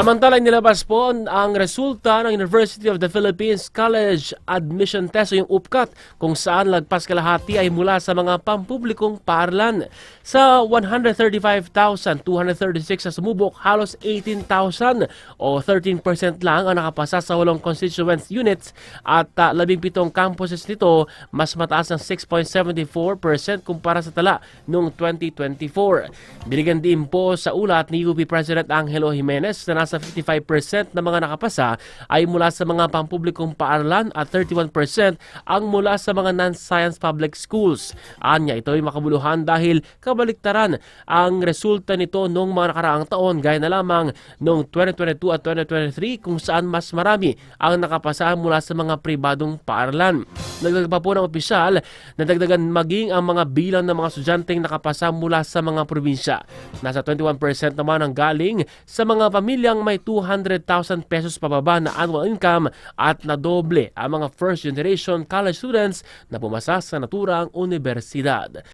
Samantala, nilabas po ang resulta ng University of the Philippines College Admission Test o yung UPCAT kung saan lagpas kalahati ay mula sa mga pampublikong paaralan. Sa 135,236 na sumubok, halos 18,000 o 13% lang ang nakapasa sa 8 constituent units at 17 campuses nito, mas mataas ng 6.74% kumpara sa tala noong 2024. Binigyan din po sa ulat ni UP President Angelo Jimenez na nasa 55% ng mga nakapasa ay mula sa mga pampublikong paaralan at 31% ang mula sa mga non-science public schools. Anya, ito ay makabuluhan dahil kabaliktaran ang resulta nito noong mga nakaraang taon gaya na lamang noong 2022 at 2023 kung saan mas marami ang nakapasa mula sa mga pribadong paaralan. Nagdag pa po ng opisyal na dagdagan maging ang mga bilang ng mga estudyanteng nakapasa mula sa mga probinsya. Nasa 21% naman ang galing sa mga pamilyang may 200,000 pesos pababa na annual income at nadoble ang mga first generation college students na pumasa sa naturang universidad.